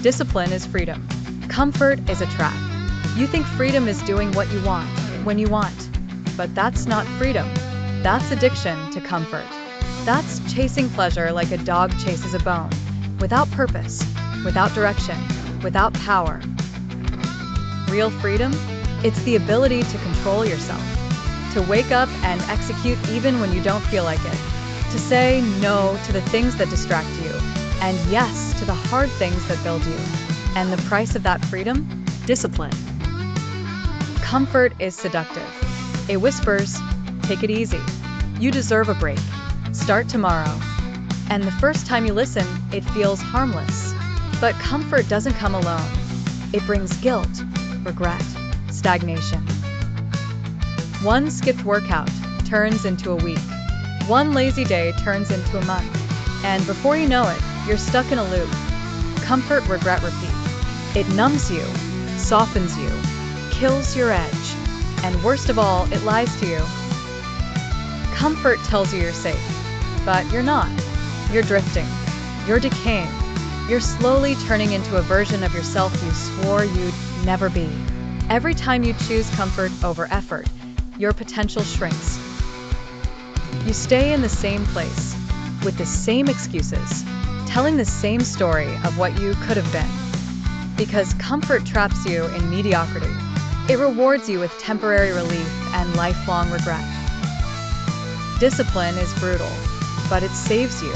Discipline is freedom. Comfort is a trap. You think freedom is doing what you want, when you want. But that's not freedom. That's addiction to comfort. That's chasing pleasure like a dog chases a bone, without purpose, without direction, without power. Real freedom? It's the ability to control yourself, to wake up and execute even when you don't feel like it, to say no to the things that distract you, and yes to the hard things that build you. And the price of that freedom? Discipline. Comfort is seductive. It whispers, take it easy. You deserve a break. Start tomorrow. And the first time you listen, it feels harmless. But comfort doesn't come alone. It brings guilt, regret, stagnation. One skipped workout turns into a week. One lazy day turns into a month. And before you know it, you're stuck in a loop. Comfort, regret, repeat. It numbs you, softens you, kills your edge, and worst of all, it lies to you. Comfort tells you you're safe, but you're not. You're drifting. You're decaying. You're slowly turning into a version of yourself you swore you'd never be. Every time you choose comfort over effort, your potential shrinks. You stay in the same place, with the same excuses, telling the same story of what you could have been. Because comfort traps you in mediocrity. It rewards you with temporary relief and lifelong regret. Discipline is brutal, but it saves you.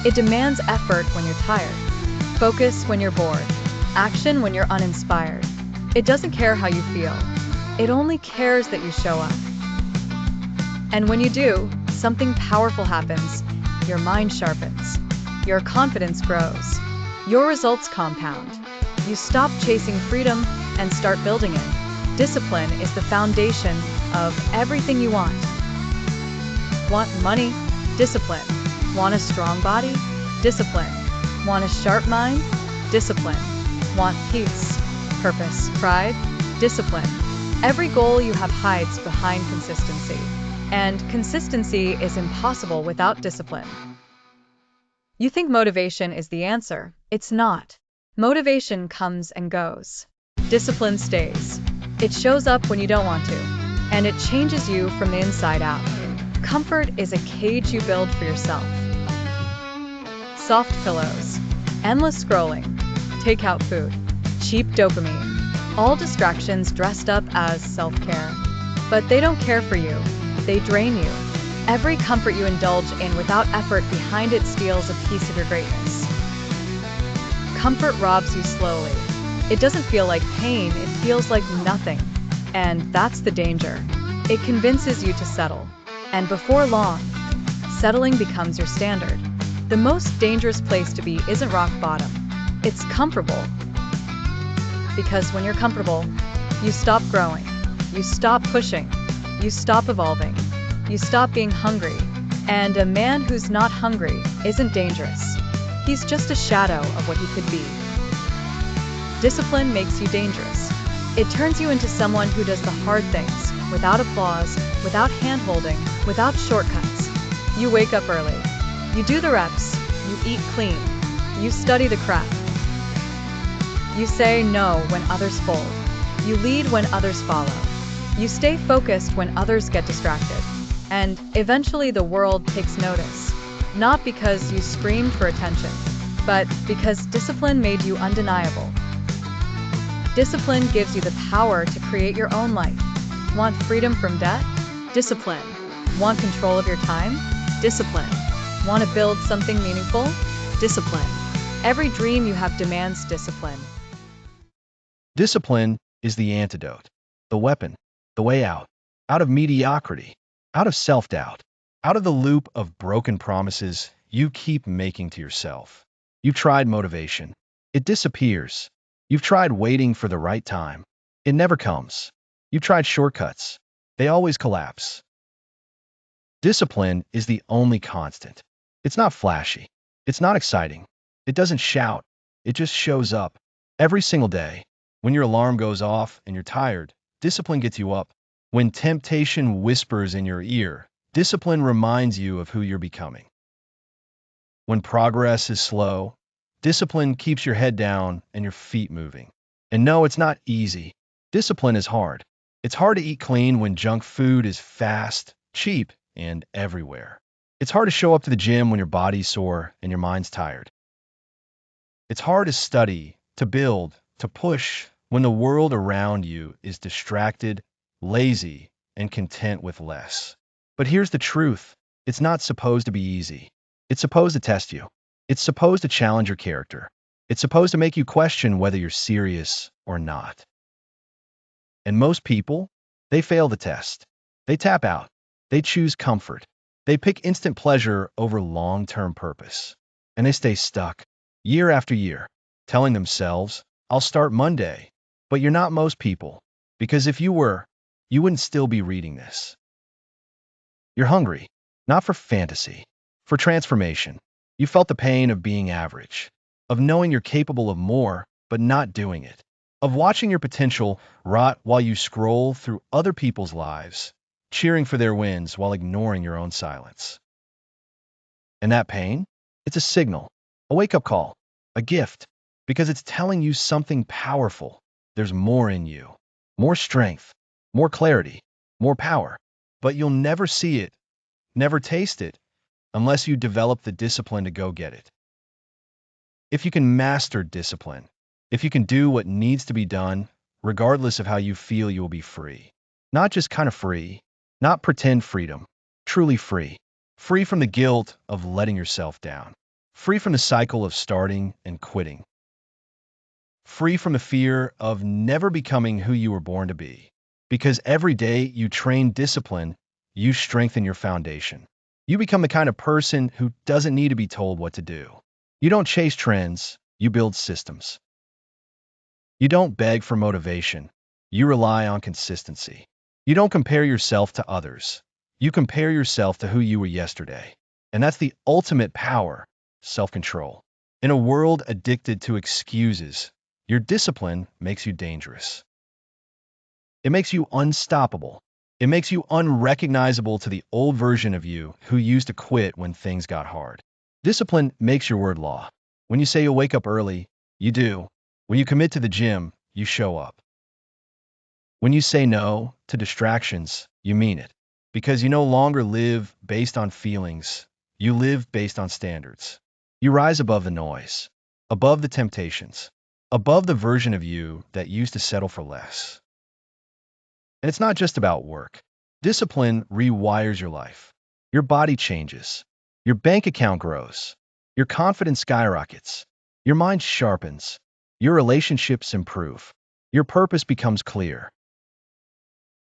It demands effort when you're tired, focus when you're bored, action when you're uninspired. It doesn't care how you feel. It only cares that you show up. And when you do, something powerful happens. Your mind sharpens. Your confidence grows. Your results compound. You stop chasing freedom and start building it. Discipline is the foundation of everything you want. Want money? Discipline. Want a strong body? Discipline. Want a sharp mind? Discipline. Want peace, purpose, pride? Discipline. Every goal you have hides behind consistency. And consistency is impossible without discipline. You think motivation is the answer. It's not. Motivation comes and goes. Discipline stays. It shows up when you don't want to, and it changes you from the inside out. Comfort is a cage you build for yourself. Soft pillows, endless scrolling, takeout food, cheap dopamine, all distractions dressed up as self-care. But they don't care for you. They drain you. Every comfort you indulge in without effort behind it steals a piece of your greatness. Comfort robs you slowly. It doesn't feel like pain, it feels like nothing. And that's the danger. It convinces you to settle. And before long, settling becomes your standard. The most dangerous place to be isn't rock bottom. It's comfortable. Because when you're comfortable, you stop growing. You stop pushing. You stop evolving. You stop being hungry. And a man who's not hungry isn't dangerous. He's just a shadow of what he could be. Discipline makes you dangerous. It turns you into someone who does the hard things, without applause, without hand-holding, without shortcuts. You wake up early. You do the reps. You eat clean. You study the craft. You say no when others fold. You lead when others follow. You stay focused when others get distracted. And eventually the world takes notice. Not because you screamed for attention, but because discipline made you undeniable. Discipline gives you the power to create your own life. Want freedom from debt? Discipline. Want control of your time? Discipline. Want to build something meaningful? Discipline. Every dream you have demands discipline. Discipline is the antidote, the weapon, the way out of mediocrity, out of self-doubt, out of the loop of broken promises you keep making to yourself. You've tried motivation. It disappears. You've tried waiting for the right time. It never comes. You've tried shortcuts. They always collapse. Discipline is the only constant. It's not flashy. It's not exciting. It doesn't shout. It just shows up. Every single day. When your alarm goes off and you're tired, discipline gets you up. When temptation whispers in your ear, discipline reminds you of who you're becoming. When progress is slow, Discipline keeps your head down and your feet moving. And no, it's not easy. Discipline is hard. It's hard to eat clean when junk food is fast, cheap, and everywhere. It's hard to show up to the gym when your body's sore and your mind's tired. It's hard to study, to build, to push when the world around you is distracted, lazy, and content with less. But here's the truth. It's not supposed to be easy. It's supposed to test you. It's supposed to challenge your character. It's supposed to make you question whether you're serious or not. And most people, they fail the test. They tap out. They choose comfort. They pick instant pleasure over long-term purpose. And they stay stuck, year after year, telling themselves, I'll start Monday. But you're not most people, because if you were, you wouldn't still be reading this. You're hungry, not for fantasy, for transformation. You felt the pain of being average, of knowing you're capable of more, but not doing it, of watching your potential rot while you scroll through other people's lives, cheering for their wins while ignoring your own silence. And that pain? It's a signal, a wake-up call, a gift, because it's telling you something powerful. There's more in you, more strength, more clarity, more power. But you'll never see it, never taste it, unless you develop the discipline to go get it. If you can master discipline, if you can do what needs to be done, regardless of how you feel, you will be free. Not just kind of free, not pretend freedom, truly free. Free from the guilt of letting yourself down. Free from the cycle of starting and quitting. Free from the fear of never becoming who you were born to be. Because every day you train discipline, you strengthen your foundation. You become the kind of person who doesn't need to be told what to do. You don't chase trends, you build systems. You don't beg for motivation, you rely on consistency. You don't compare yourself to others, you compare yourself to who you were yesterday. And that's the ultimate power, self-control. In a world addicted to excuses, your discipline makes you dangerous. It makes you unstoppable. It makes you unrecognizable to the old version of you who used to quit when things got hard. Discipline makes your word law. When you say you'll wake up early, you do. When you commit to the gym, you show up. When you say no to distractions, you mean it. Because you no longer live based on feelings, you live based on standards. You rise above the noise, above the temptations, above the version of you that used to settle for less. And it's not just about work. Discipline rewires your life. Your body changes. Your bank account grows. Your confidence skyrockets. Your mind sharpens. Your relationships improve. Your purpose becomes clear.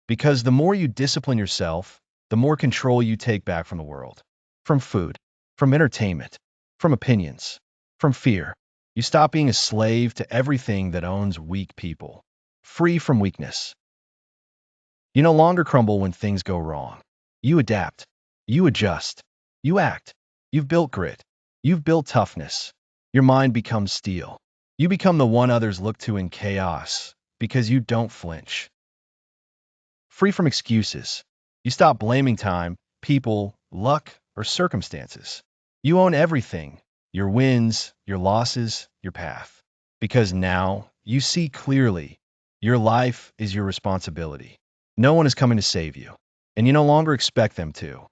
Because the more you discipline yourself, the more control you take back from the world. From food, from entertainment, from opinions, from fear. You stop being a slave to everything that owns weak people. Free from weakness. You no longer crumble when things go wrong. You adapt. You adjust. You act. You've built grit. You've built toughness. Your mind becomes steel. You become the one others look to in chaos because you don't flinch. Free from excuses. You stop blaming time, people, luck, or circumstances. You own everything, your wins, your losses, your path. Because now you see clearly, your life is your responsibility. No one is coming to save you, and you no longer expect them to.